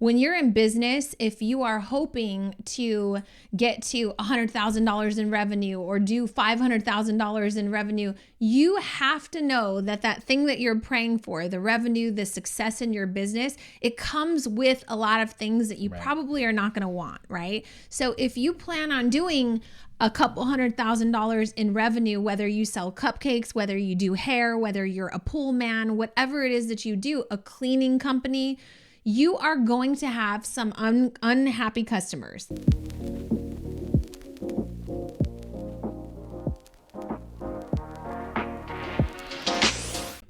when you're in business, if you are hoping to get to $100,000 in revenue or do $500,000 in revenue, you have to know that that thing that you're praying for, the revenue, the success in your business, it comes with a lot of things that you probably are not going to want, right? So if you plan on doing a couple $100,000 in revenue, whether you sell cupcakes, whether you do hair, whether you're a pool man, whatever it is that you do, a cleaning company, you are going to have some unhappy customers.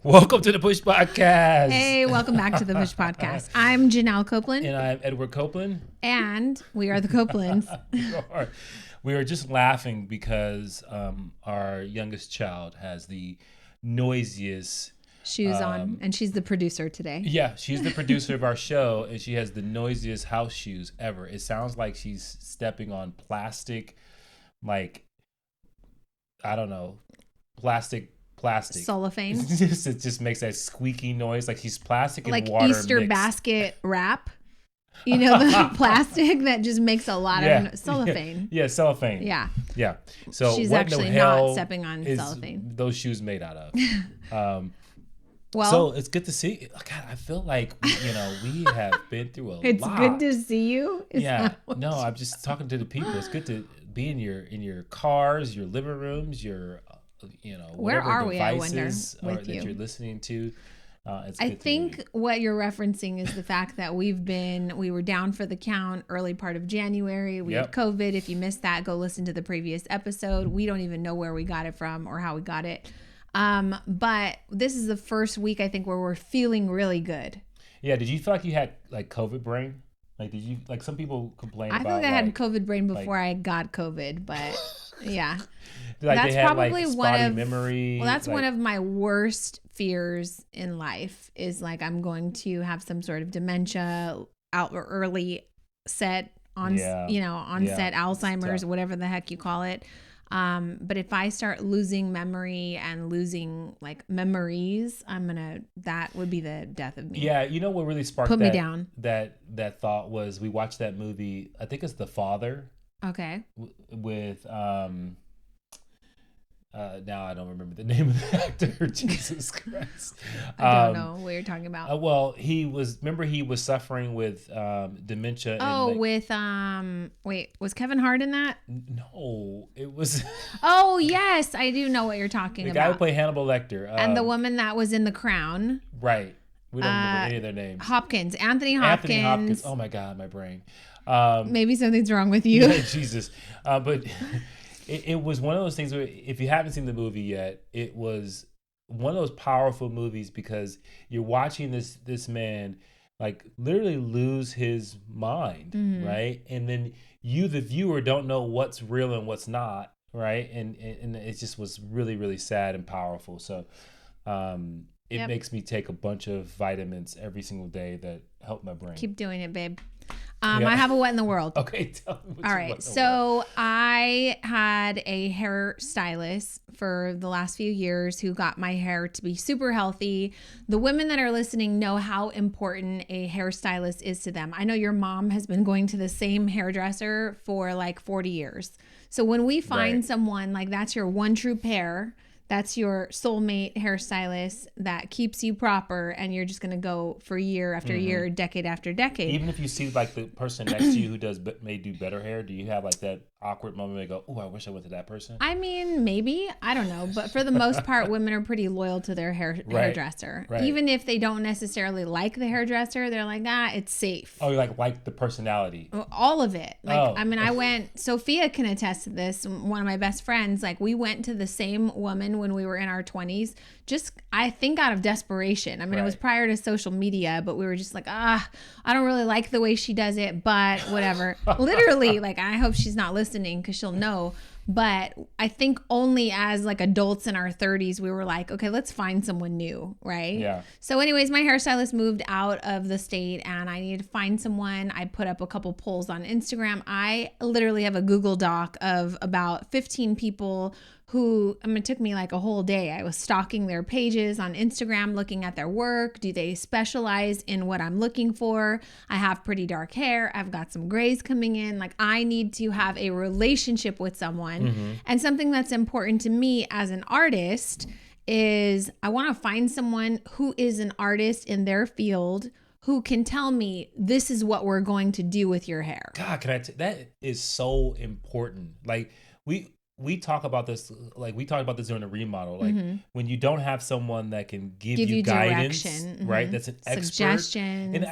Welcome to the Push Podcast. Hey, welcome back to the Push Podcast. I'm Janelle Copeland. And I'm Edward Copeland. And we are the Copelands. We are just laughing because our youngest child has the noisiest shoes on, and she's the producer today. Yeah, she's the producer of our show, and she has the noisiest house shoes ever. It sounds like she's stepping on plastic, like, I don't know, plastic. Cellophane. It just makes that squeaky noise, like she's plastic and like water Easter mixed. Basket wrap. You know, the plastic that just makes a lot of cellophane. Yeah, cellophane. Yeah. So she's what actually the hell not stepping on is cellophane. Those shoes made out of? Well, so it's good to see you. God, I feel like we have been through a lot. It's good to see you. No, I'm just talking to the people. It's good to be in your cars, your living rooms, your where are we? I wonder that you're listening to. I think what you're referencing is the fact that we were down for the count early part of January. We had COVID. If you missed that, go listen to the previous episode. We don't even know where we got it from or how we got it. But this is the first week, I think, where we're feeling really good. Yeah. Did you feel like you had like COVID brain? Like, did you, like, some people complain about, I feel like I had COVID brain before I got COVID, but yeah. Like that's they had, probably like, one of memory. Well, that's one of my worst fears in life is like I'm going to have some sort of dementia early set onset Alzheimer's, whatever the heck you call it. But if I start losing memory and losing like memories, that would be the death of me. Yeah. You know what really sparked me down? That thought was we watched that movie. I think it's The Father. Okay. With now I don't remember the name of the actor. Jesus Christ. I don't know what you're talking about. Well, he was suffering with dementia. With wait, was Kevin Hart in that? No, it was. Oh yes, I do know what you're talking about. The guy who played Hannibal Lecter. And the woman that was in The Crown. Right. We don't remember any of their names. Anthony Hopkins. Oh my God, my brain. Maybe something's wrong with you. Yeah, Jesus. But it was one of those things where, if you haven't seen the movie yet, it was one of those powerful movies because you're watching this man like literally lose his mind, right? And then you, the viewer, don't know what's real and what's not, right? And it just was really, really sad and powerful. So it makes me take a bunch of vitamins every single day that help my brain. Keep doing it, babe. I have a what in the world. Okay, tell me what's all right. So I had a hairstylist for the last few years who got my hair to be super healthy. The women that are listening know how important a hairstylist is to them. I know your mom has been going to the same hairdresser for like 40 years. So when we find someone like that's your one true pair, that's your soulmate hairstylist that keeps you proper, and you're just going to go for year after year, decade after decade. Even if you see like the person next to you who may do better hair, do you have like that awkward moment where you go, oh, I wish I went to that person? I mean, maybe. I don't know. But for the most part, women are pretty loyal to their hairdresser. Right. Even if they don't necessarily like the hairdresser, they're like, it's safe. Oh, you like the personality. All of it. Sophia can attest to this. One of my best friends, like we went to the same woman when we were in our 20s, just I think out of desperation. I mean, it was prior to social media, but we were just like, I don't really like the way she does it, but whatever. Literally, like I hope she's not listening because she'll know. But I think only as like adults in our 30s, we were like, okay, let's find someone new, right? Yeah. So anyways, my hairstylist moved out of the state and I needed to find someone. I put up a couple polls on Instagram. I literally have a Google Doc of about 15 people who, it took me like a whole day. I was stalking their pages on Instagram, looking at their work. Do they specialize in what I'm looking for? I have pretty dark hair. I've got some grays coming in. Like, I need to have a relationship with someone. And something that's important to me as an artist is I want to find someone who is an artist in their field who can tell me this is what we're going to do with your hair. God, that is so important. Like, we talk about this, like we talked about this during the remodel, like when you don't have someone that can give you guidance, direction, right? That's an expert. Suggestions.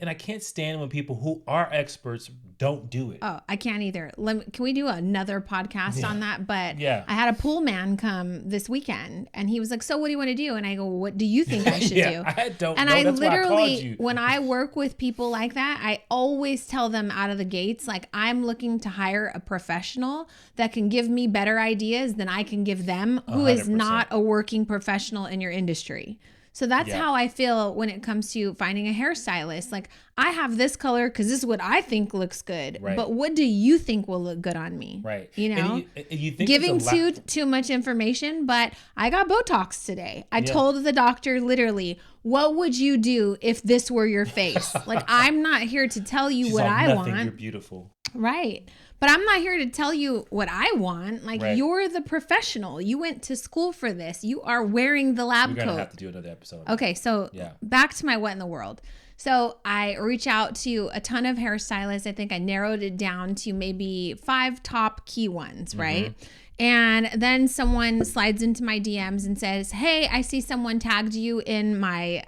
And I can't stand when people who are experts don't do it. Oh, I can't either. Can we do another podcast on that? But yeah. I had a pool man come this weekend and he was like, so what do you want to do? And I go, what do you think I should do? I don't and know. I That's literally, why I called you. when I work with people like that, I always tell them out of the gates, like, I'm looking to hire a professional that can give me better ideas than I can give them, who 100%. Is not a working professional in your industry. So that's how I feel when it comes to finding a hairstylist. Like, I have this color because this is what I think looks good. Right. But what do you think will look good on me? Right. You know, and you think giving too much information. But I got Botox today. I told the doctor literally, what would you do if this were your face? Like, I'm not here to tell you what I want. You're beautiful. Right. But I'm not here to tell you what I want. Like, you're the professional. You went to school for this. You are wearing the lab coat. We're going to have to do another episode. Okay, so back to my what in the world. So I reach out to a ton of hairstylists. I think I narrowed it down to maybe 5 top key ones, right? And then someone slides into my DMs and says, hey, I see someone tagged you in my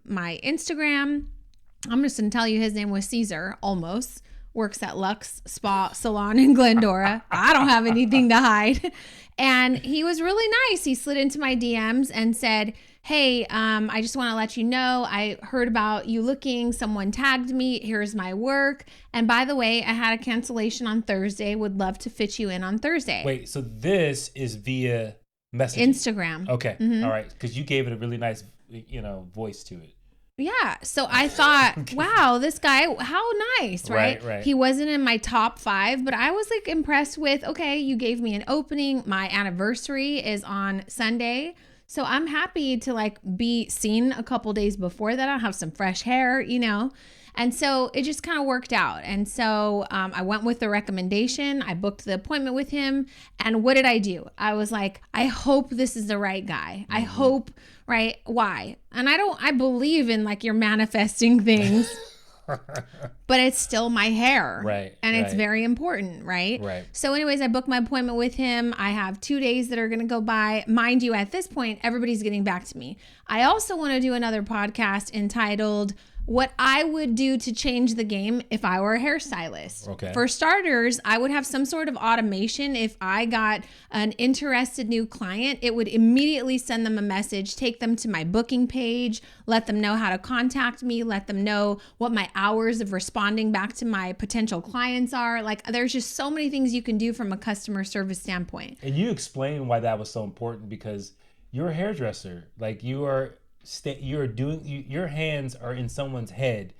my Instagram. I'm just going to tell you his name was Caesar, almost. Works at Lux Spa Salon in Glendora. I don't have anything to hide. And he was really nice. He slid into my DMs and said, hey, I just want to let you know, I heard about you looking. Someone tagged me. Here's my work. And by the way, I had a cancellation on Thursday. Would love to fit you in on Thursday. Wait, so this is via messaging? Instagram. Okay. All right. Because you gave it a really nice, voice to it. Yeah. So I thought, wow, this guy, how nice, right? Right. He wasn't in my top 5, but I was like impressed with, okay, you gave me an opening. My anniversary is on Sunday. So I'm happy to like be seen a couple days before that. I'll have some fresh hair, And so it just kind of worked out. And so I went with the recommendation. I booked the appointment with him. And what did I do? I was like, I hope this is the right guy. I hope, right? Why? And I believe in like you're manifesting things. But it's still my hair. Right. And it's very important, right? Right. So anyways, I booked my appointment with him. I have 2 days that are going to go by. Mind you, at this point, everybody's getting back to me. I also want to do another podcast entitled what I would do to change the game if I were a hairstylist. Okay. For starters, I would have some sort of automation. If I got an interested new client, it would immediately send them a message, take them to my booking page, let them know how to contact me, let them know what my hours of responding back to my potential clients are. Like, there's just so many things you can do from a customer service standpoint. And you explained why that was so important because you're a hairdresser. Like, your hands are in someone's head,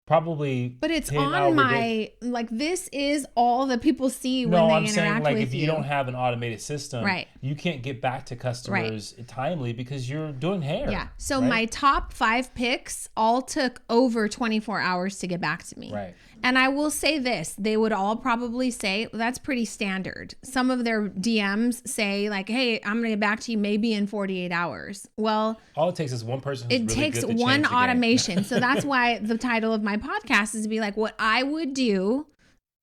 probably. But it's on my this is all that people see when they interact with you. No, I'm saying like if you don't have an automated system, right, you can't get back to customers timely because you're doing hair. Yeah. So my top 5 picks all took over 24 hours to get back to me. Right. And I will say this, they would all probably say, well, that's pretty standard. Some of their DMs say like, hey, I'm going to get back to you maybe in 48 hours. Well, all it takes is one person who's really takes good to one change the automation. game. So that's why the title of my podcast is to be like what I would do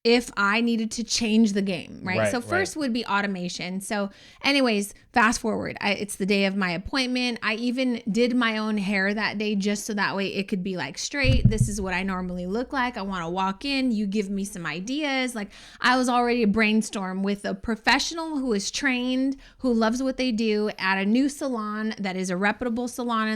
if I needed to change the game, right? So first would be automation. So anyways, fast forward. It's the day of my appointment. I even did my own hair that day just so that way it could be like straight. This is what I normally look like. I want to walk in. You give me some ideas. Like I was already a brainstorm with a professional who is trained, who loves what they do at a new salon that is a reputable salon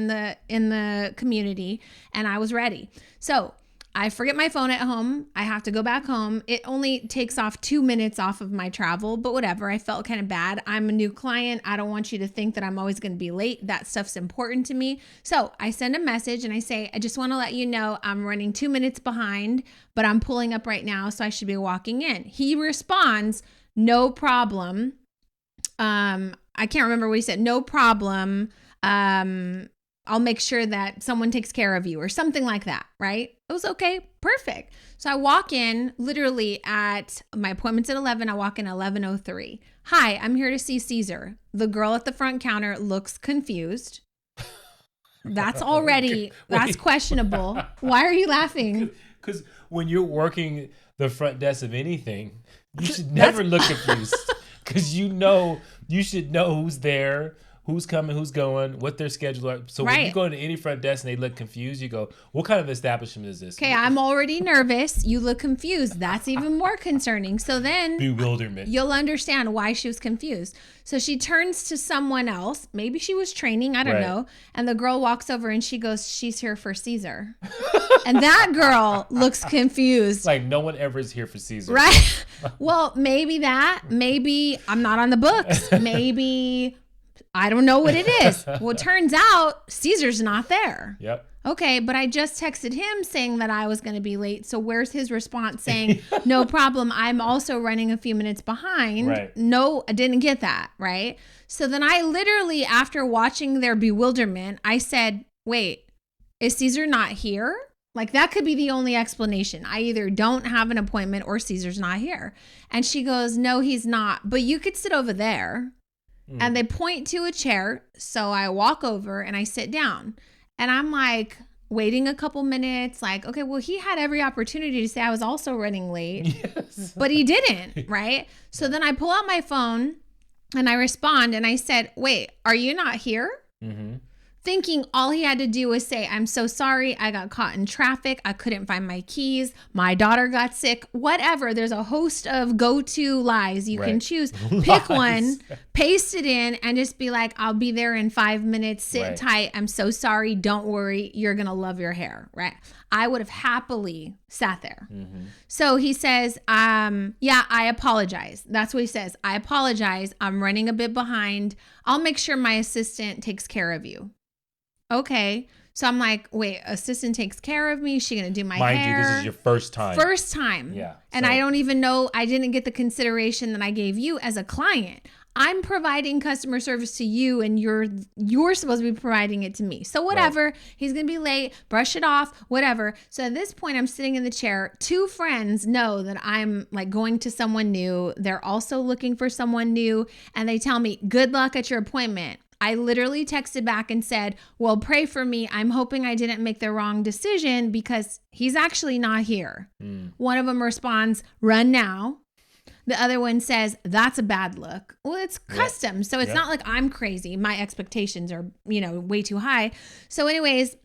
in the community. And I was ready. So I forget my phone at home. I have to go back home. It only takes off 2 minutes off of my travel, but whatever. I felt kind of bad. I'm a new client. I don't want you to think that I'm always going to be late. That stuff's important to me. So I send a message and I say, I just want to let you know I'm running 2 minutes behind, but I'm pulling up right now, so I should be walking in. He responds, no problem. I can't remember what he said. No problem. I'll make sure that someone takes care of you or something like that, right? It was okay. Perfect. So I walk in literally at my appointment's at 11. I walk in 11:03. Hi, I'm here to see Caesar. The girl at the front counter looks confused. That's already, that's questionable. Why are you laughing? Because when you're working the front desk of anything, you should never look confused. Because you should know who's there, who's coming, who's going, what their schedule are. So when you go to any front desk and they look confused, you go, what kind of establishment is this? Okay, I'm already nervous. You look confused. That's even more concerning. So then bewilderment. You'll understand why she was confused. So she turns to someone else. Maybe she was training. I don't know. And the girl walks over and she goes, she's here for Caesar. And that girl looks confused. Like no one ever is here for Caesar. Right? Well, maybe that. Maybe I'm not on the books. Maybe I don't know what it is. Well, it turns out Caesar's not there. Yep. Okay, but I just texted him saying that I was going to be late. So where's his response saying, no problem, I'm also running a few minutes behind? Right. No, I didn't get that, right? So then I literally, after watching their bewilderment, I said, wait, is Caesar not here? Like that could be the only explanation. I either don't have an appointment or Caesar's not here. And she goes, no, he's not, but you could sit over there. And they point to a chair. So I walk over and I sit down and I'm like waiting a couple minutes. Like, okay, well, he had every opportunity to say I was also running late, but he didn't. Right. So then I pull out my phone and I respond and I said, wait, are you not here? Mm-hmm. Thinking all he had to do was say, I'm so sorry. I got caught in traffic. I couldn't find my keys. My daughter got sick. Whatever. There's a host of go-to lies you can choose. Pick one, paste it in, and just be like, I'll be there in 5 minutes. Sit tight. I'm so sorry. Don't worry. You're going to love your hair. Right? I would have happily sat there. Mm-hmm. So he says, yeah, I apologize. That's what he says. I apologize. I'm running a bit behind. I'll make sure my assistant takes care of you. Okay. So I'm like, wait, assistant takes care of me. Is she going to do my hair? Mind you, this is your first time. First time. Yeah. And I don't even know, I didn't get the consideration that I gave you as a client. I'm providing customer service to you and you're supposed to be providing it to me. So whatever, he's going to be late, brush it off, whatever. So at this point, I'm sitting in the chair. Two friends know that I'm like going to someone new. They're also looking for someone new. And they tell me, good luck at your appointment. I literally texted back and said, well, pray for me. I'm hoping I didn't make the wrong decision because he's actually not here. One of them responds, run now. The other one says, that's a bad look. Well, it's custom. So it's not like I'm crazy. My expectations are, way too high. So anyways,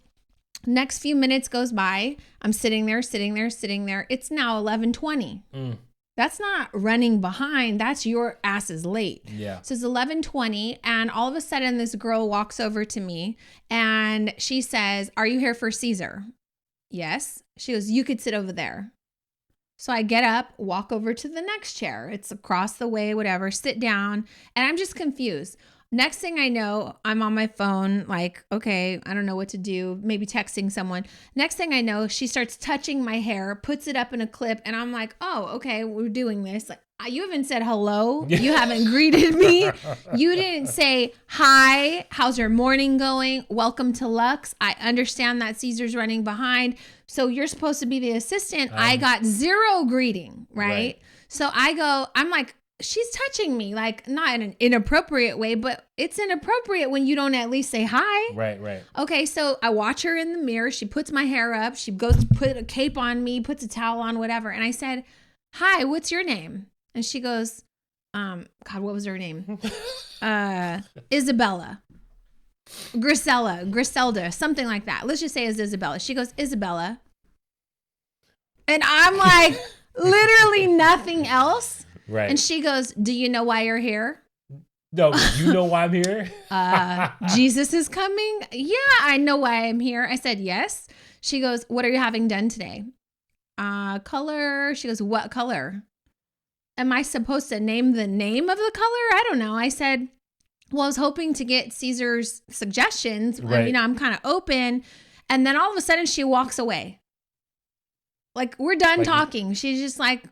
next few minutes goes by. I'm sitting there. It's now 11:20. That's not running behind. That's your ass is late. Yeah. So it's 11:20 and all of a sudden this girl walks over to me and she says, are you here for Caesar? Yes. She goes, you could sit over there. So I get up, walk over to the next chair. It's across the way, whatever, sit down. And I'm just confused. Next thing I know, I'm on my phone, like, okay, I don't know what to do, maybe texting someone. Next thing I know, she starts touching my hair, puts it up in a clip, and I'm like, oh, okay, we're doing this. Like, you haven't said hello. You haven't greeted me. You didn't say, hi, how's your morning going? Welcome to Lux. I understand that Caesar's running behind. So you're supposed to be the assistant. I got zero greeting, right? So I'm like, she's touching me, like not in an inappropriate way, but it's inappropriate when you don't at least say hi. Right. Okay, so I watch her in the mirror. She puts my hair up. She goes to put a cape on me, puts a towel on, whatever. And I said, hi, what's your name? And she goes, God, what was her name? Isabella. Griselda, something like that. Let's just say it's Isabella. She goes, Isabella. And I'm like, literally nothing else. Right. And she goes, do you know why you're here? No, you know why I'm here? Jesus is coming? Yeah, I know why I'm here. I said, yes. She goes, what are you having done today? color. She goes, what color? Am I supposed to name the name of the color? I don't know. I said, well, I was hoping to get Caesar's suggestions. Right. You know, I'm kind of open. And then all of a sudden she walks away. Like, we're done talking. She's just like,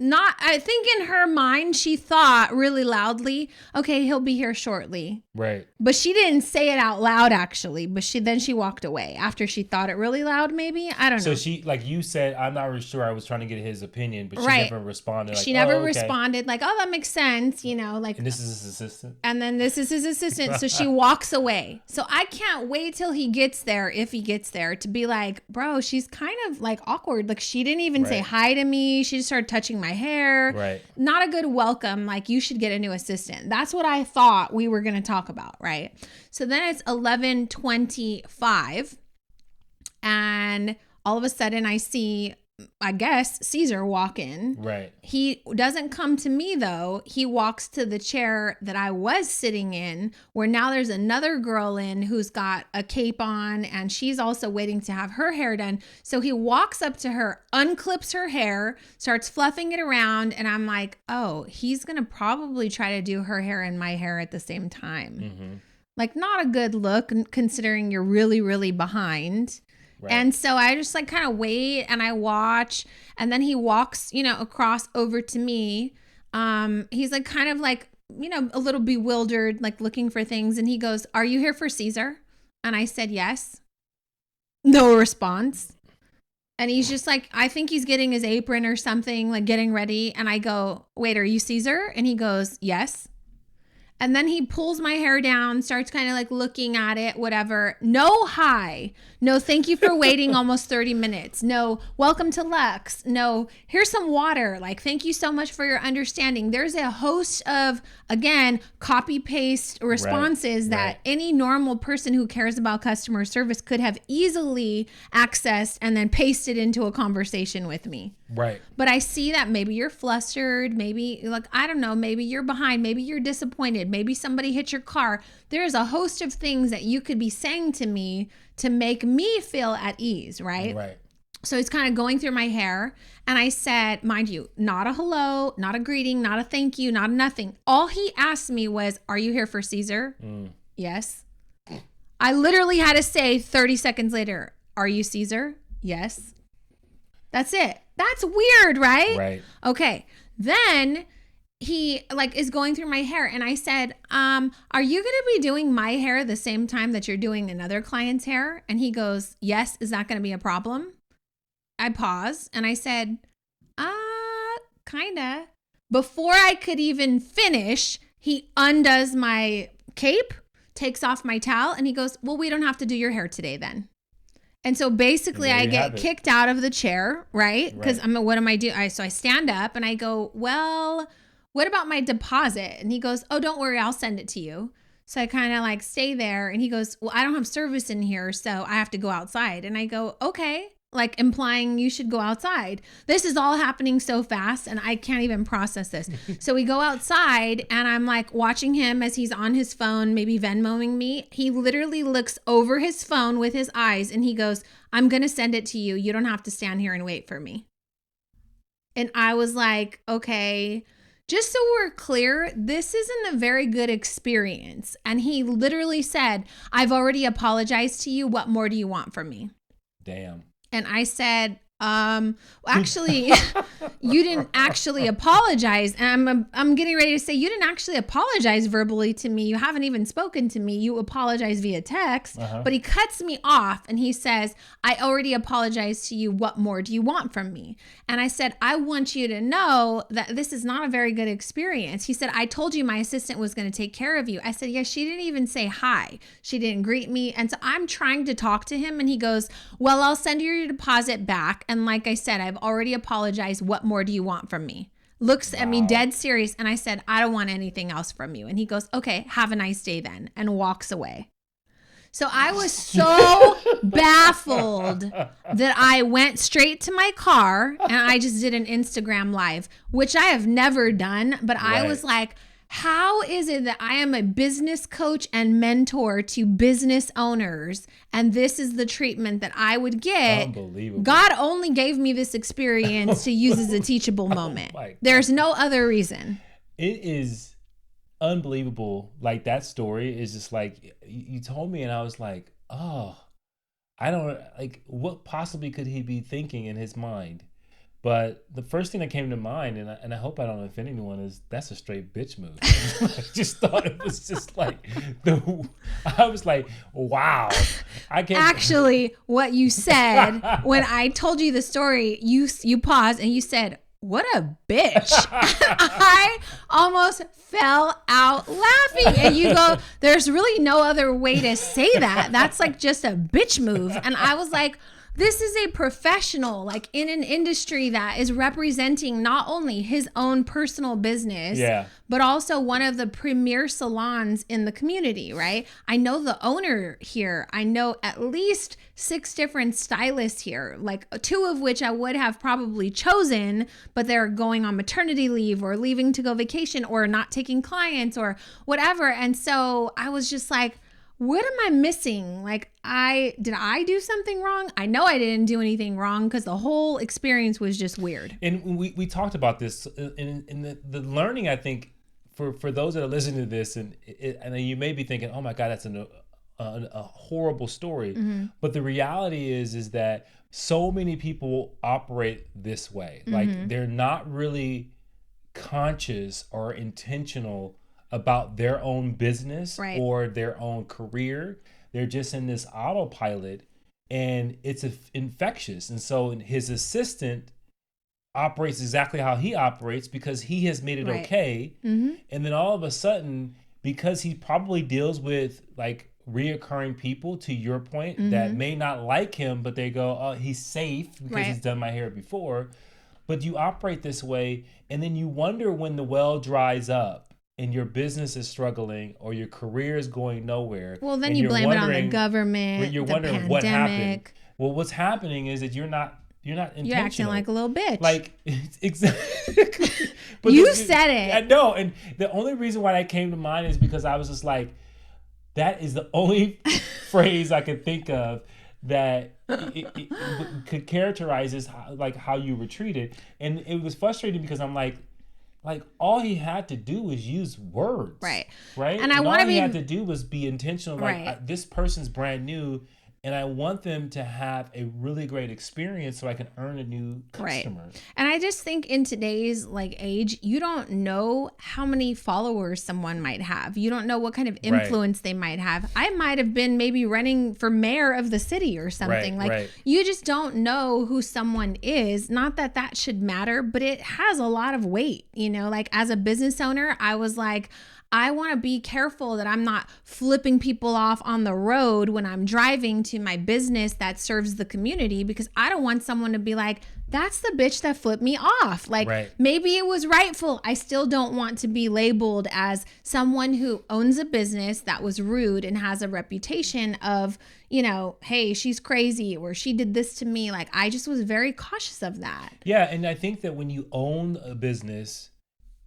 I think in her mind, she thought really loudly, okay, he'll be here shortly. Right. But she didn't say it out loud, actually. But then she walked away after she thought it really loud, maybe. I don't know. So she, like you said, I'm not really sure. I was trying to get his opinion, but she Right. never responded. Like, She never okay. responded like, oh, that makes sense, you know, like. And this is his assistant? And then this is his assistant. So she walks away. So I can't wait till he gets there, if he gets there, to be like, bro, she's kind of like awkward. Like, she didn't even say hi to me. She just started touching my hair. Right. Not a good welcome. Like, you should get a new assistant. That's what I thought we were going to talk about, right? So then it's 11:25, and all of a sudden I see, I guess, Caesar walk in. Right. He doesn't come to me, though. He walks to the chair that I was sitting in, where now there's another girl in who's got a cape on, and she's also waiting to have her hair done. So he walks up to her, unclips her hair, starts fluffing it around, and I'm like, oh, he's going to probably try to do her hair and my hair at the same time. Mm-hmm. Like, not a good look, considering you're really, really behind. Right. And so I just like kind of wait and I watch, and then he walks, you know, across over to me. He's like kind of like, you know, a little bewildered, like looking for things. And he goes, are you here for Caesar? And I said, yes. No response. And he's just like, I think he's getting his apron or something, like getting ready. And I go, wait, are you Caesar? And he goes, yes. And then he pulls my hair down, starts kind of like looking at it, whatever. No hi. No, thank you for waiting almost 30 minutes. No, welcome to Lux. No, here's some water. Like, thank you so much for your understanding. There's a host of, again, copy paste responses that any normal person who cares about customer service could have easily accessed and then pasted into a conversation with me. Right. But I see that maybe you're flustered, maybe like, I don't know, maybe you're behind, maybe you're disappointed, maybe somebody hit your car. There's a host of things that you could be saying to me to make me feel at ease, right? Right. So he's kind of going through my hair, and I said, mind you, not a hello, not a greeting, not a thank you, not a nothing. All he asked me was, are you here for Caesar? Yes. I literally had to say 30 seconds later, are you Caesar? Yes. That's it. That's weird, right? Right. Okay. Then he like is going through my hair, and I said, are you going to be doing my hair the same time that you're doing another client's hair? And he goes, yes. Is that going to be a problem? I paused and I said, kinda. Before I could even finish, he undoes my cape, takes off my towel, and he goes, well, we don't have to do your hair today then. And so basically I get kicked out of the chair, right? Because what am I doing? So I stand up and I go, well, what about my deposit? And he goes, oh, don't worry, I'll send it to you. So I kind of like stay there, and he goes, well, I don't have service in here, so I have to go outside. And I go, okay, like implying you should go outside. This is all happening so fast, and I can't even process this. So we go outside, and I'm like watching him as he's on his phone, maybe Venmoing me. He literally looks over his phone with his eyes, and he goes, I'm going to send it to you. You don't have to stand here and wait for me. And I was like, okay, just so we're clear, this isn't a very good experience. And he literally said, I've already apologized to you. What more do you want from me? Damn. And I said, actually, you didn't actually apologize. And I'm getting ready to say, you didn't actually apologize verbally to me. You haven't even spoken to me. You apologized via text. But he cuts me off and he says, I already apologized to you. What more do you want from me? And I said, I want you to know that this is not a very good experience. He said, I told you my assistant was going to take care of you. I said, yes, she didn't even say hi. She didn't greet me. And so I'm trying to talk to him, and he goes, well, I'll send you your deposit back. And like I said, I've already apologized. What more do you want from me? Looks at me dead serious. And I said, I don't want anything else from you. And he goes, okay, have a nice day then, and walks away. So I was so baffled that I went straight to my car and I just did an Instagram live, which I have never done. But I was like, How is it that I am a business coach and mentor to business owners, and this is the treatment that I would get? Unbelievable. God only gave me this experience to use as a teachable moment. There's no other reason. It is unbelievable. Like, that story is just like, you told me and I was like, oh, I don't, like, what possibly could he be thinking in his mind? But the first thing that came to mind, and I hope I don't offend anyone, is that's a straight bitch move. I just thought it was just like, I was like, wow. I can't. Actually, what you said when I told you the story, you paused and you said, what a bitch. I almost fell out laughing. And you go, there's really no other way to say that. That's like just a bitch move. And I was like, this is a professional, like in an industry that is representing not only his own personal business, but also one of the premier salons in the community, right? I know the owner here. I know at least 6 different stylists here, like 2 of which I would have probably chosen, but they're going on maternity leave or leaving to go vacation or not taking clients or whatever. And so I was just like, what am I missing? Like, did I do something wrong? I know I didn't do anything wrong because the whole experience was just weird. And we talked about this in the learning, I think, for those that are listening to this, and you may be thinking, oh my God, that's a horrible story. Mm-hmm. But the reality is that so many people operate this way. Mm-hmm. Like, they're not really conscious or intentional about their own business or their own career. They're just in this autopilot, and it's infectious. And so his assistant operates exactly how he operates because he has made it okay. Mm-hmm. And then all of a sudden, because he probably deals with like reoccurring people, to your point, mm-hmm. that may not like him, but they go, oh, he's safe because he's done my hair before. But you operate this way, and then you wonder when the well dries up and your business is struggling or your career is going nowhere. Well, then you blame it on the government. You're wondering pandemic. What happened. Well, what's happening is that you're not intentional. You're acting like a little bitch. Like, exactly. But you said it. I know. And the only reason why that came to mind is because I was just like, that is the only phrase I could think of that it could characterize this, like how you were treated. And it was frustrating because I'm like all he had to do was use words, right? And all he had to do was be intentional. Like, this person's brand new, and I want them to have a really great experience so I can earn a new customer. Right. And I just think in today's like age, you don't know how many followers someone might have. You don't know what kind of influence they might have. I might have been maybe running for mayor of the city or something. You just don't know who someone is. Not that that should matter, but it has a lot of weight. You know, like as a business owner, I was like, I want to be careful that I'm not flipping people off on the road when I'm driving to my business that serves the community, because I don't want someone to be like, that's the bitch that flipped me off. Like, maybe it was rightful. I still don't want to be labeled as someone who owns a business that was rude and has a reputation of, you know, hey, she's crazy or she did this to me. Like, I just was very cautious of that. Yeah. And I think that when you own a business,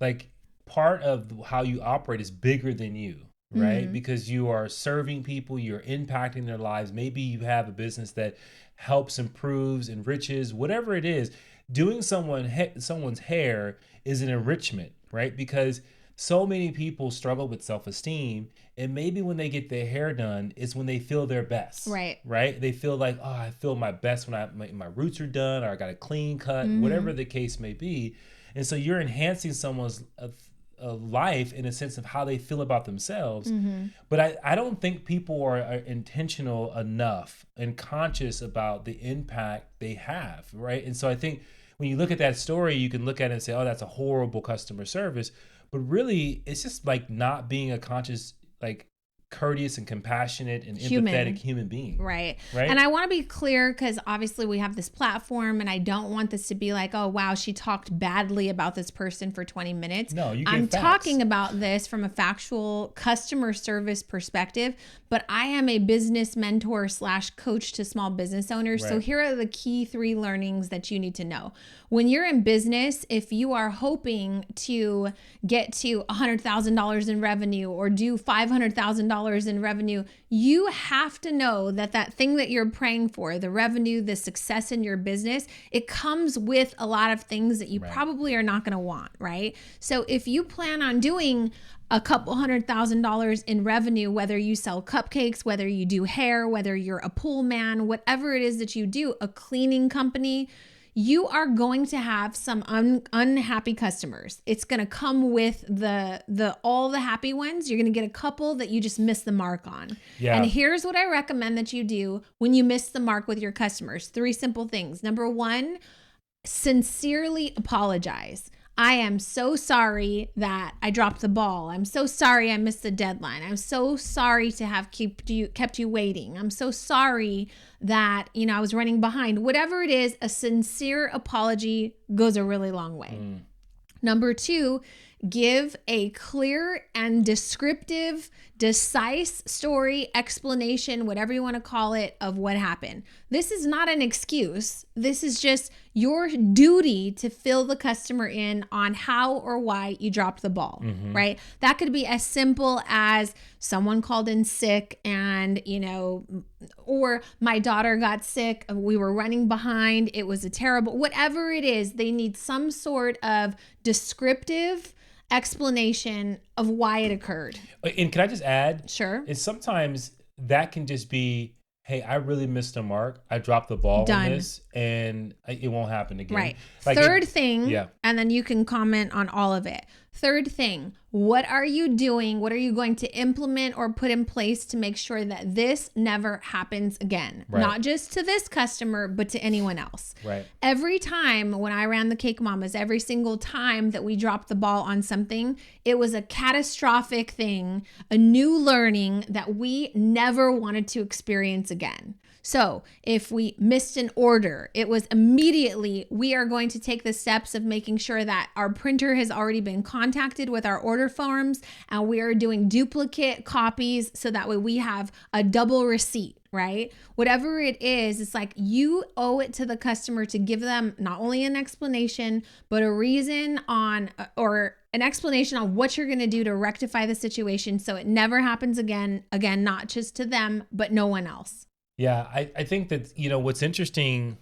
like, part of how you operate is bigger than you, right? Mm-hmm. Because you are serving people, you're impacting their lives. Maybe you have a business that helps, improves, enriches, whatever it is. Doing someone's hair is an enrichment, right? Because so many people struggle with self-esteem, and maybe when they get their hair done is when they feel their best, right? They feel like, oh, I feel my best when my roots are done, or I got a clean cut, whatever the case may be. And so you're enhancing someone's life in a sense of how they feel about themselves. Mm-hmm. But I don't think people are intentional enough and conscious about the impact they have, right? And so I think when you look at that story, you can look at it and say, oh, that's a horrible customer service. But really, it's just like not being a conscious courteous and compassionate and Human. empathetic human being. Right. Right. And I want to be clear because obviously we have this platform and I don't want this to be like, oh, wow, she talked badly about this person for 20 minutes. No, you I'm gave facts. talking about this from a factual customer service perspective, but I am a business mentor / coach to small business owners. So Right. here are the key 3 learnings that you need to know. When you're in business, if you are hoping to get to $100,000 in revenue or do $500,000 in revenue, you have to know that that thing that you're praying for, the revenue, the success in your business, it comes with a lot of things that you Right. probably are not going to want, right? So if you plan on doing a couple $100,000 in revenue, whether you sell cupcakes, whether you do hair, whether you're a pool man, whatever it is that you do, a cleaning company, you are going to have some unhappy customers. It's going to come with all the happy ones. You're going to get a couple that you just miss the mark on. Yeah. And here's what I recommend that you do when you miss the mark with your customers. 3 simple things. Number 1, sincerely apologize. I am so sorry that I dropped the ball. I'm so sorry I missed the deadline. I'm so sorry to have kept you waiting. I'm so sorry that, I was running behind. Whatever it is, a sincere apology goes a really long way. Number 2, give a clear and descriptive, decisive story, explanation, whatever you want to call it, of what happened. This is not an excuse. This is just your duty to fill the customer in on how or why you dropped the ball, right? That could be as simple as someone called in sick and, or my daughter got sick. We were running behind. It was a terrible, whatever it is, they need some sort of descriptive explanation of why it occurred. And can I just add? Sure. Is sometimes that can just be, hey, I really missed the mark. I dropped the ball on this and it won't happen again. Right. Like Third thing, yeah. And then you can comment on all of it. Third thing, what are you doing? What are you going to implement or put in place to make sure that this never happens again? Right. Not just to this customer, but to anyone else. Right. Every time when I ran the Cake Mamas, every single time that we dropped the ball on something, it was a catastrophic thing, a new learning that we never wanted to experience again. So if we missed an order, it was immediately, we are going to take the steps of making sure that our printer has already been contacted with our order forms and we are doing duplicate copies so that way we have a double receipt, right? Whatever it is, it's like you owe it to the customer to give them not only an explanation, but a reason on, or an explanation on what you're going to do to rectify the situation so it never happens again, not just to them, but no one else. Yeah, I think that, what's interesting,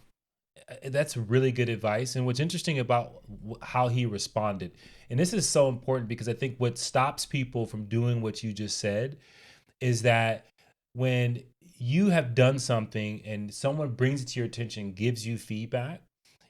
that's really good advice. And what's interesting about how he responded, and this is so important because I think what stops people from doing what you just said is that when you have done something and someone brings it to your attention, gives you feedback,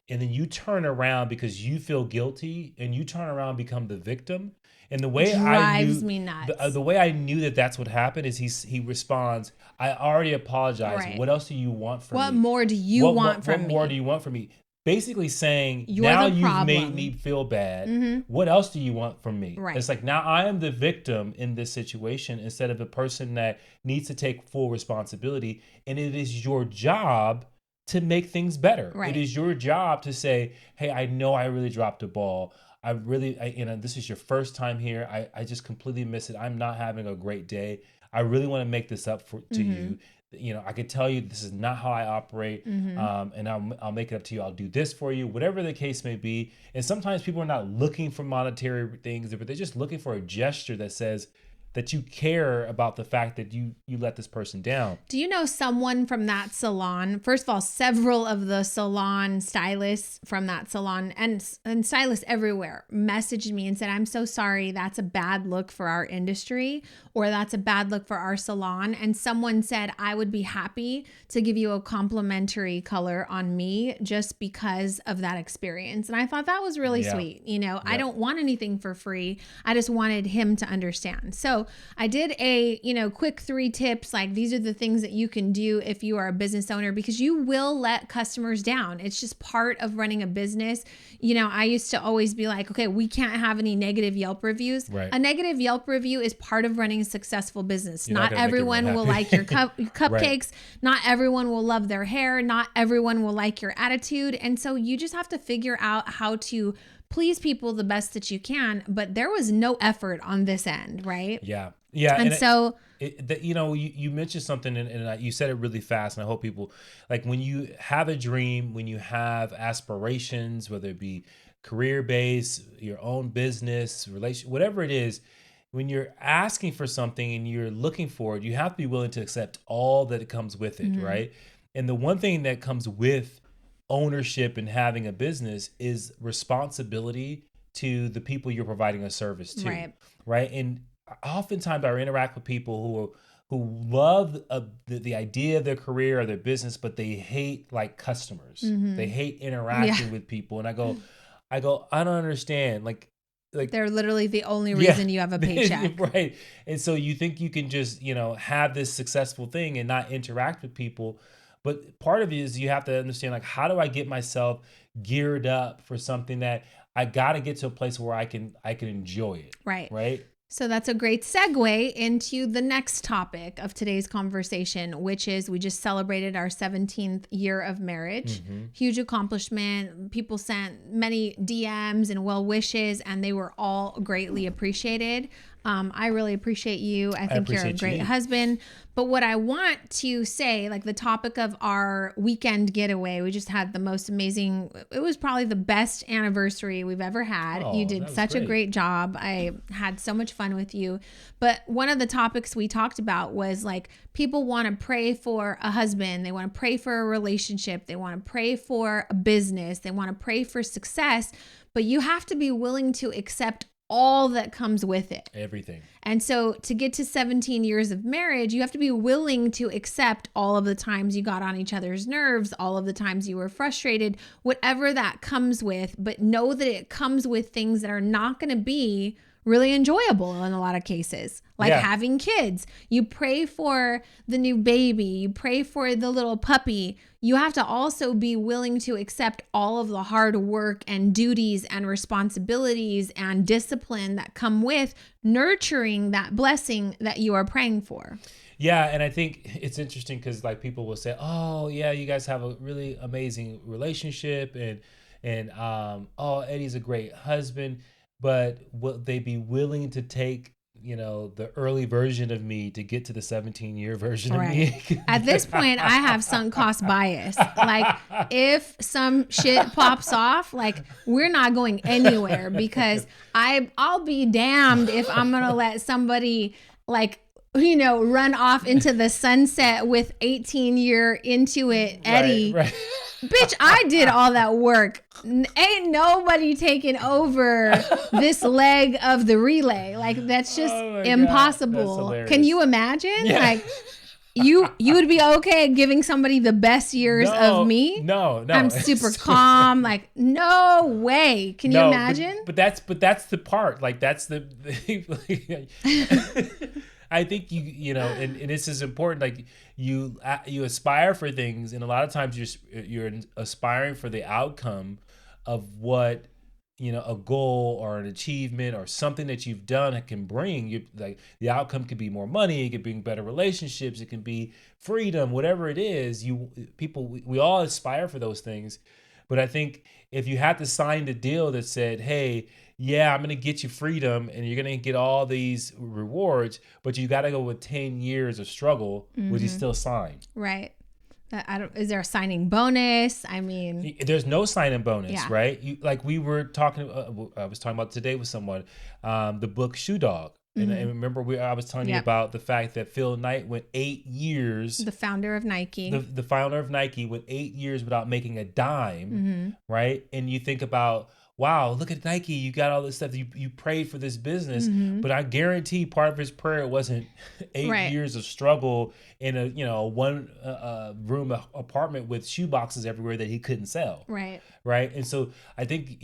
and then you turn around because you feel guilty and you turn around and become the victim. And the way drives me nuts. The way I knew that that's what happened is he responds, I already apologized. Right. What else do you want from me? What more do you want from me? What more do you want from me? Basically saying, You're now the you've problem. made me feel bad. Mm-hmm. What else do you want from me? Right. It's like, now I am the victim in this situation instead of the person that needs to take full responsibility. And it is your job to make things better. Right. It is your job to say, hey, I know I really dropped a ball. This is your first time here. I just completely miss it. I'm not having a great day. I really want to make this up to you. I could tell you this is not how I operate, and I'll make it up to you. I'll do this for you, whatever the case may be. And sometimes people are not looking for monetary things, but they're just looking for a gesture that says that you care about the fact that you let this person down. Do you know someone from that salon? First of all, several of the salon stylists from that salon and stylists everywhere messaged me and said, I'm so sorry. That's a bad look for our industry, or that's a bad look for our salon. And someone said, I would be happy to give you a complimentary color on me just because of that experience. And I thought that was really sweet. I don't want anything for free. I just wanted him to understand. So So I did a, quick 3 tips. Like, these are the things that you can do if you are a business owner, because you will let customers down. It's just part of running a business. I used to always be like, okay, we can't have any negative Yelp reviews. Right. A negative Yelp review is part of running a successful business. You're Not everyone will like your cupcakes. Right. Not everyone will love their hair. Not everyone will like your attitude. And so you just have to figure out how to please people the best that you can. But there was no effort on this end, right? Yeah. And so... you mentioned something and you said it really fast, and I hope people, like, when you have a dream, when you have aspirations, whether it be career-based, your own business, relation, whatever it is, when you're asking for something and you're looking for it, you have to be willing to accept all that it comes with it, right? And the one thing that comes with ownership and having a business is responsibility to the people you're providing a service to, right? And oftentimes I interact with people who love the idea of their career or their business, but they hate like customers. They hate interacting with people. And I go, I don't understand. Like they're literally the only reason you have a paycheck. Right. And so you think you can just, have this successful thing and not interact with people. But part of it is you have to understand, like, how do I get myself geared up for something that I got to get to a place where I can enjoy it. Right. So that's a great segue into the next topic of today's conversation, which is we just celebrated our 17th year of marriage. Huge accomplishment. People sent many DMs and well wishes, and they were all greatly appreciated. I really appreciate you. I think you're a great husband. But what I want to say, like the topic of our weekend getaway, we just had the most amazing, it was probably the best anniversary we've ever had. You did such a great job. I had so much fun with you. But one of the topics we talked about was like, people want to pray for a husband. They want to pray for a relationship. They want to pray for a business. They want to pray for success. But you have to be willing to accept all that comes with it. Everything. And so to get to 17 years of marriage, you have to be willing to accept all of the times you got on each other's nerves, all of the times you were frustrated, whatever that comes with, but know that it comes with things that are not going to be really enjoyable in a lot of cases, like having kids. You pray for the new baby, you pray for the little puppy. You have to also be willing to accept all of the hard work and duties and responsibilities and discipline that come with nurturing that blessing that you are praying for. Yeah, and I think it's interesting because like people will say, "Oh, yeah, you guys have a really amazing relationship," and "Oh, Eddie's a great husband." But will they be willing to take, the early version of me to get to the 17-year version of me? At this point, I have sunk cost bias. Like, if some shit pops off, like, we're not going anywhere because I'll be damned if I'm going to let somebody, like, run off into the sunset with 18-year into it Eddie. Right. Bitch, I did all that work. Ain't nobody taking over this leg of the relay. Like, that's just impossible. Can you imagine? Yeah. Like, you would be okay giving somebody the best years of me? No. I'm super calm. Like, no way. Can you imagine? But that's the part. Like, that's the I think and this is important. Like you aspire for things, and a lot of times you're aspiring for the outcome of what a goal or an achievement or something that you've done that can bring. You like the outcome could be more money, it could bring better relationships, it can be freedom, whatever it is. We all aspire for those things, but I think if you had to sign the deal that said, "Hey, yeah, I'm going to get you freedom and you're going to get all these rewards, but you got to go with 10 years of struggle," would you still sign? Right. Is there a signing bonus? I mean, there's no signing bonus, right? We were talking, I was talking about today with someone, the book Shoe Dog. And remember, I was telling you about the fact that Phil Knight went 8 years. The founder of Nike. The founder of Nike went 8 years without making a dime, right? And you think about wow, look at Nike. You got all this stuff. You prayed for this business, but I guarantee part of his prayer wasn't 8 years of struggle in a one room apartment with shoe boxes everywhere that he couldn't sell. Right. And so I think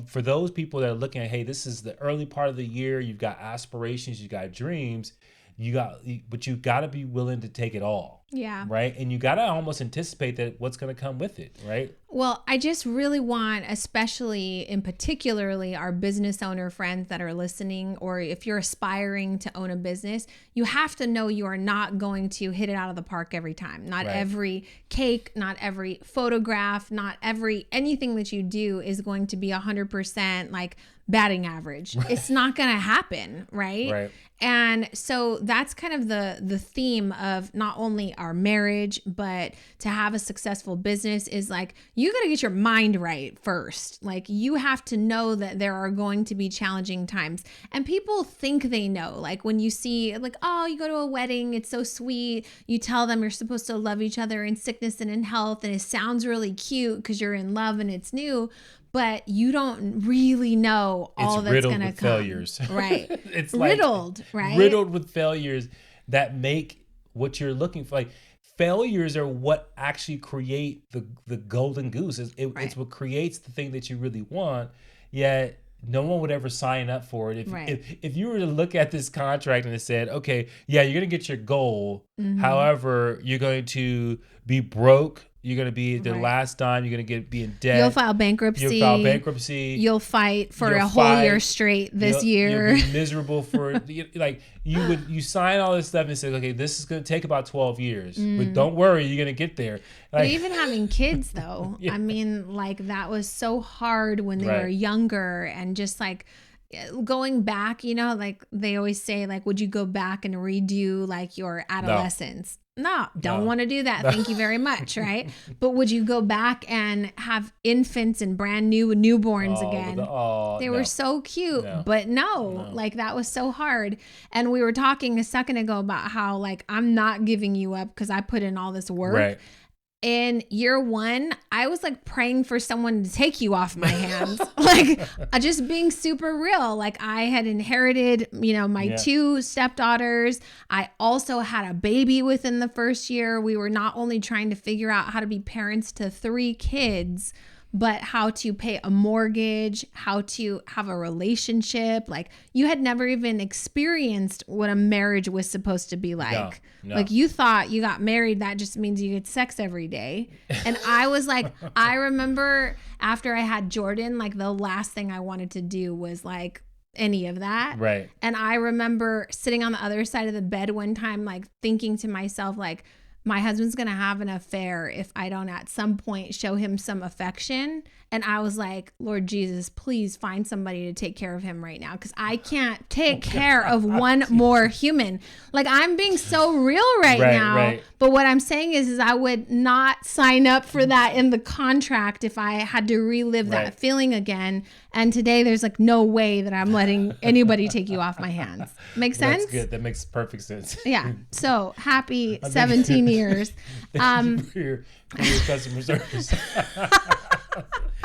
for those people that are looking at, hey, this is the early part of the year. You've got aspirations, you got dreams, but you got to be willing to take it all. Yeah. Right. And you got to almost anticipate that what's going to come with it. Right. Well, I just really want, especially and particularly our business owner friends that are listening, or if you're aspiring to own a business, you have to know you are not going to hit it out of the park every time. Not every cake, not every photograph, not every anything that you do is going to be 100% like batting average. It's not going to happen. Right. And so that's kind of the theme of not only our marriage, but to have a successful business is like, you got to get your mind right first. Like, you have to know that there are going to be challenging times. And people think they know, like when you see like, oh, you go to a wedding, it's so sweet. You tell them you're supposed to love each other in sickness and in health. And it sounds really cute because you're in love and it's new. But you don't really know all that's going to come. Failures. Right. It's riddled, right? Riddled with failures that make what you're looking for. Like, failures are what actually create the golden goose. It's what creates the thing that you really want. Yet no one would ever sign up for it. If you were to look at this contract and it said, okay, yeah, you're going to get your goal. However, you're going to be broke. You're going to be the last dime. You're going to be in debt. You'll file bankruptcy. You'll fight for a whole year straight this year. You'll be miserable for like you sign all this stuff and say, okay, this is going to take about 12 years, but don't worry, you're going to get there. Like, but even having kids though, I mean, like that was so hard when they were younger, and just like going back, like they always say, like, would you go back and redo like your adolescence? No, don't want to do that. Thank you very much. Right. But would you go back and have infants and brand new newborns again? They were so cute, but no, like that was so hard. And we were talking a second ago about how like, I'm not giving you up because I put in all this work. Right. In year one, I was like praying for someone to take you off my hands. Like, just being super real. Like, I had inherited, my two stepdaughters. I also had a baby within the first year. We were not only trying to figure out how to be parents to 3 kids, but how to pay a mortgage, how to have a relationship. Like, you had never even experienced what a marriage was supposed to be like. No. Like, you thought you got married, that just means you get sex every day. And I was like, I remember after I had Jordan, like the last thing I wanted to do was like any of that. Right. And I remember sitting on the other side of the bed one time, like thinking to myself, like, my husband's going to have an affair if I don't at some point show him some affection. And I was like, Lord Jesus, please find somebody to take care of him right now, because I can't take care of one more human. Like, I'm being so real right now. Right. But what I'm saying is I would not sign up for that in the contract if I had to relive that feeling again. And today there's like no way that I'm letting anybody take you off my hands. Make sense? That's good. That makes perfect sense. Yeah. So happy 17 years. Thank you for your customer service.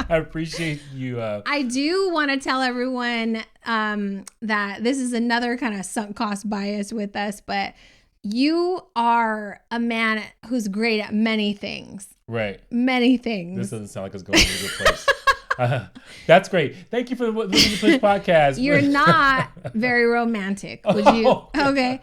I appreciate you. I do want to tell everyone that this is another kind of sunk cost bias with us, but you are a man who's great at many things. Right. Many things. This doesn't sound like it's going to a good place. That's great. Thank you for listening to this podcast. You're not very romantic, would you? Okay.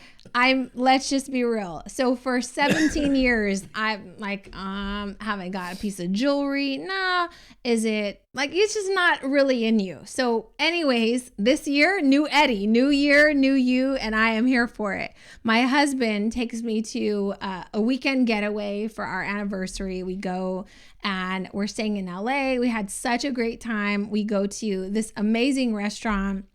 Let's just be real. So for 17 years, I'm like, haven't got a piece of jewelry. Nah. Is it like, it's just not really in you. So anyways, this year, new Eddie, new year, new you, and I am here for it. My husband takes me to a weekend getaway for our anniversary. We go and we're staying in LA. We had such a great time. We go to this amazing restaurant,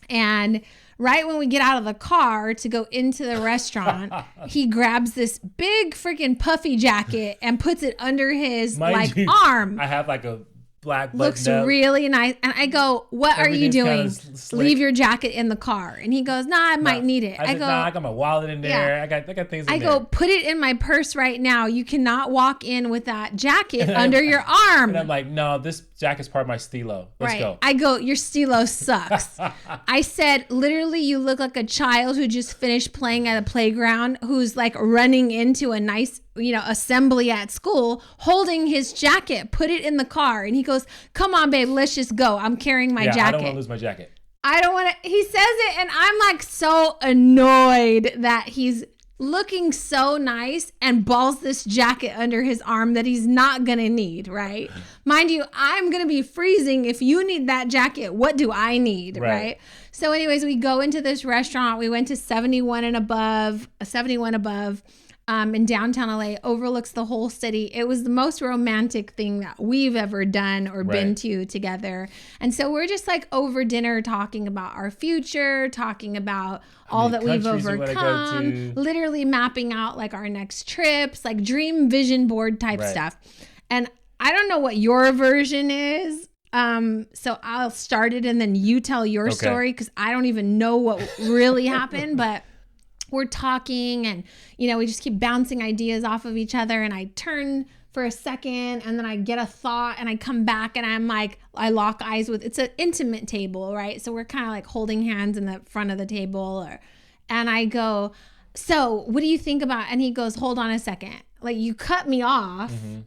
and right when we get out of the car to go into the restaurant, he grabs this big freaking puffy jacket and puts it under his arm. I have like a black looks button up. really nice. And I go, what are you doing? Kinda Leave your jacket in the car. And he goes, nah, I might need it. I go, nah, I got my wallet in there. Yeah. I got things in there. I go, put it in my purse right now. You cannot walk in with that jacket under your arm. And I'm like, no, this jacket's part of my stilo. Let's go. I go, your stilo sucks. I said, literally, you look like a child who just finished playing at a playground, who's like running into a nice, assembly at school, holding his jacket, put it in the car. And he goes, come on, babe, let's just go. I'm carrying my jacket. I don't want to lose my jacket. I don't want to. He says it, and I'm like so annoyed that he's looking so nice and balls this jacket under his arm that he's not going to need, right? Mind you, I'm going to be freezing. If you need that jacket, what do I need, right? So anyways, we go into this restaurant. We went to 71 above, in downtown LA, overlooks the whole city. It was the most romantic thing that we've ever done or been to together. And so we're just like over dinner talking about our future, talking about all that we've overcome, literally mapping out like our next trips, like dream vision board type stuff. And I don't know what your version is. So I'll start it and then you tell your story, because I don't even know what really happened, but we're talking and, we just keep bouncing ideas off of each other. And I turn for a second and then I get a thought and I come back and I'm like, I lock eyes with, it's an intimate table, right? So we're kind of like holding hands in the front of the table and I go, so what do you think about, and he goes, hold on a second. Like, you cut me off. Mm-hmm.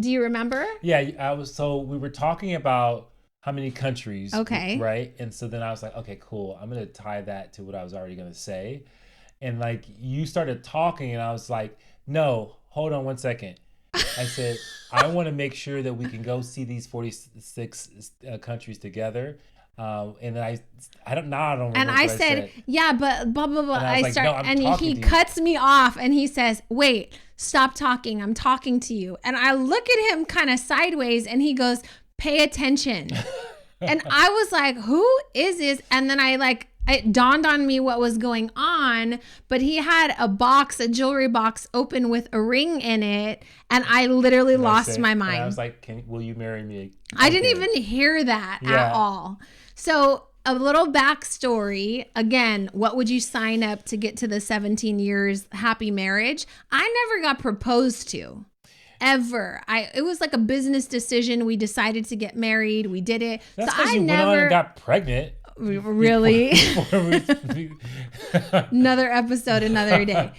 Do you remember? Yeah, we were talking about how many countries. Okay. Right. And so then I was like, okay, cool. I'm going to tie that to what I was already going to say. And like, you started talking and I was like, no, hold on one second. I said, I want to make sure that we can go see these 46 countries together. And then I don't remember. And I said, yeah, but blah, blah, blah. And he cuts me off and he says, wait, stop talking. I'm talking to you. And I look at him kind of sideways and he goes, pay attention. And I was like, who is this? And then it dawned on me what was going on, but he had a jewelry box open with a ring in it. And I literally lost my mind. And I was like, will you marry me? I didn't even hear that at all. So a little backstory. Again, what would you sign up to get to the 17 years happy marriage? I never got proposed to. Ever. It was like a business decision. We decided to get married. We did it. That's because you went on and got pregnant. Really? Another episode, another day.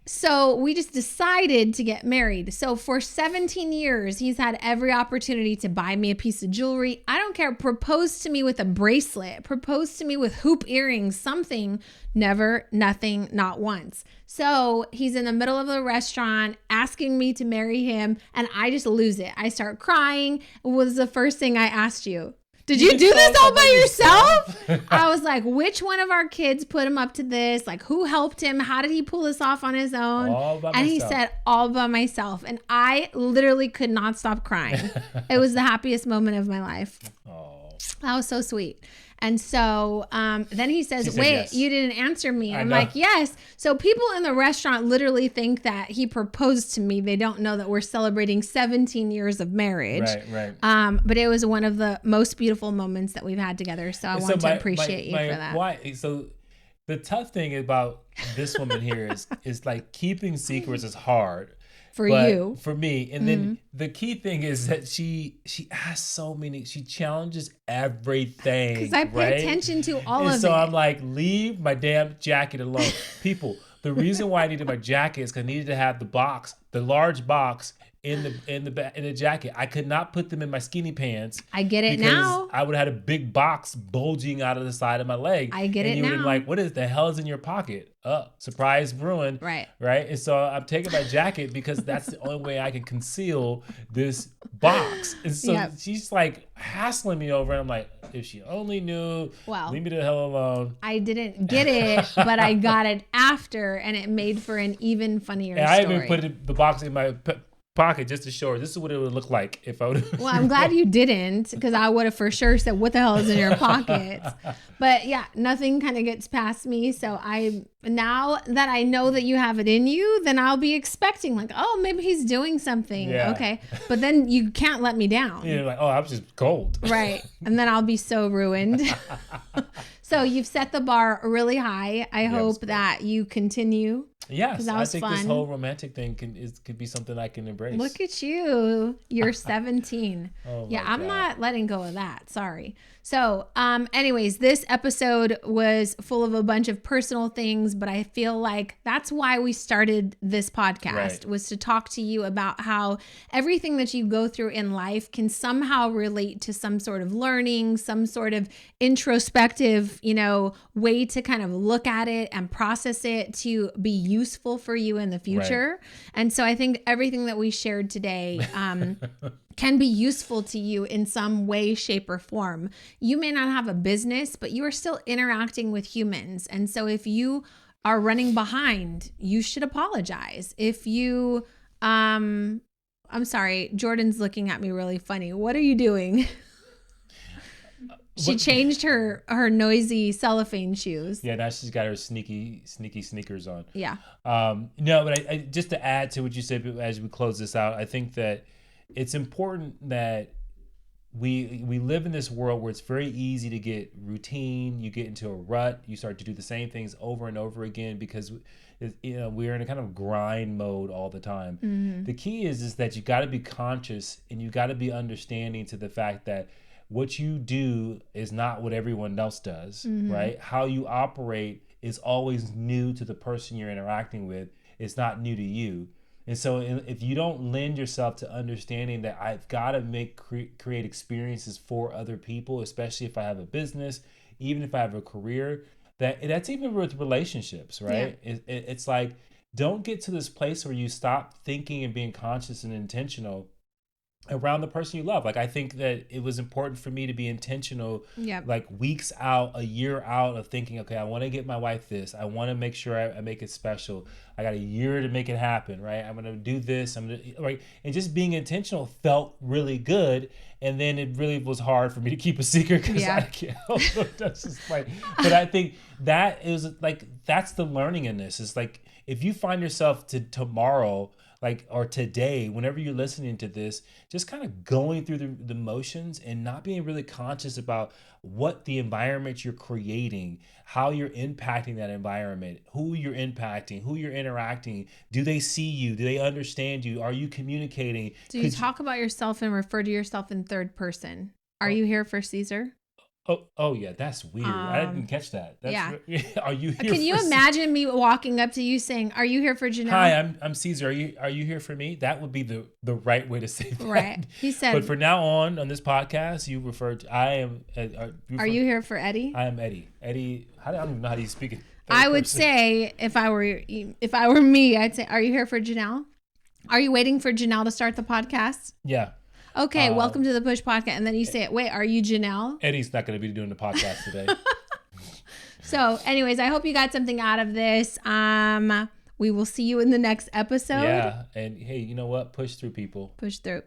So we just decided to get married. So for 17 years, he's had every opportunity to buy me a piece of jewelry. I don't care. Propose to me with a bracelet. Propose to me with hoop earrings, something. Never, nothing, not once. So he's in the middle of the restaurant asking me to marry him. And I just lose it. I start crying. It was the first thing I asked you. Did you do this all by yourself? I was like, which one of our kids put him up to this? Like, who helped him? How did he pull this off on his own? All by and myself. He said, all by myself. And I literally could not stop crying. It was the happiest moment of my life. Oh. That was so sweet. And so then he says, wait, yes. You didn't answer me. I'm like, yes. So people in the restaurant literally think that he proposed to me. They don't know that we're celebrating 17 years of marriage. Right. But it was one of the most beautiful moments that we've had together. So I want to appreciate you for that. Why? So the tough thing about this woman here is like keeping secrets is hard. For me. And then the key thing is that she asks so many, she challenges everything. Because I pay attention to all of it. So I'm like, leave my damn jacket alone. People, the reason why I needed my jacket is because I needed to have the large box in the jacket. I could not put them in my skinny pants. I get it now. I would have had a big box bulging out of the side of my leg. I get it now. And you would have been like, what is the hell is in your pocket? Surprise ruined. Right. And so I'm taking my jacket because that's the only way I can conceal this box. And so she's like hassling me over, and I'm like, if she only knew, leave me the hell alone. I didn't get it, but I got it after, and it made for an even funnier story. I even put the box in my pocket just to show her this is what it would look like if I would. Well, I'm glad you didn't, because I would have for sure said, what the hell is in your pockets? But yeah, nothing kind of gets past me. So now that I know that you have it in you, then I'll be expecting like, oh, maybe he's doing something. Yeah. Okay. But then you can't let me down. You're like, oh, I was just cold. Right. And then I'll be so ruined. So you've set the bar really high. I hope that you continue. Yes, that I was think fun. this whole romantic thing could be something I can embrace. Look at you. You're 17. Oh yeah, my I'm God. not letting go of that. Sorry. So, anyways, this episode was full of a bunch of personal things, but I feel like that's why we started this podcast, was to talk to you about how everything that you go through in life can somehow relate to some sort of learning, some sort of introspective, way to kind of look at it and process it to be useful for you in the future. Right. And so I think everything that we shared today, can be useful to you in some way, shape, or form. You may not have a business, but you are still interacting with humans. And so if you are running behind, you should apologize. If you, I'm sorry, Jordan's looking at me really funny. What are you doing? She changed her noisy cellophane shoes. Yeah, now she's got her sneaky sneakers on. Yeah. No, but I just to add to what you said as we close this out, I think that it's important that we live in this world where it's very easy to get routine. You get into a rut. You start to do the same things over and over again because we're in a kind of grind mode all the time. Mm-hmm. The key is that you got to be conscious and you got to be understanding to the fact that what you do is not what everyone else does, mm-hmm. right? How you operate is always new to the person you're interacting with. It's not new to you. And so if you don't lend yourself to understanding that I've got to create experiences for other people, especially if I have a business, even if I have a career, that's even with relationships, right? Yeah. It's like, don't get to this place where you stop thinking and being conscious and intentional around the person you love. Like, I think that it was important for me to be intentional, like weeks out, a year out of thinking, okay, I want to get my wife this. I want to make sure I make it special. I got a year to make it happen, right? I'm going to do this. Right. And just being intentional felt really good. And then it really was hard for me to keep a secret because I can't help it. That's just like, but I think that is like, that's the learning in this. It's like, if you find yourself tomorrow, or today, whenever you're listening to this, just kind of going through the motions and not being really conscious about what the environment you're creating, how you're impacting that environment, who you're impacting, who you're interacting. Do they see you? Do they understand you? Are you communicating? Do you talk about yourself and refer to yourself in third person? Are you here for Caesar? Oh yeah, that's weird. I didn't catch that. Are you here? Can you imagine me walking up to you saying, "Are you here for Janelle?" Hi, I'm Caesar. Are you here for me? That would be the right way to say that. Right. He said. But for now on this podcast, you refer to I am. Are you here for Eddie? I am Eddie. Eddie. I don't even know how you speak it. I would say if I were me, I'd say, "Are you here for Janelle? Are you waiting for Janelle to start the podcast?" Yeah. Okay, welcome to the Push Podcast. And then you say, wait, are you Janelle? Eddie's not going to be doing the podcast today. So anyways, I hope you got something out of this. We will see you in the next episode. Yeah. And hey, you know what? Push through, people. Push through.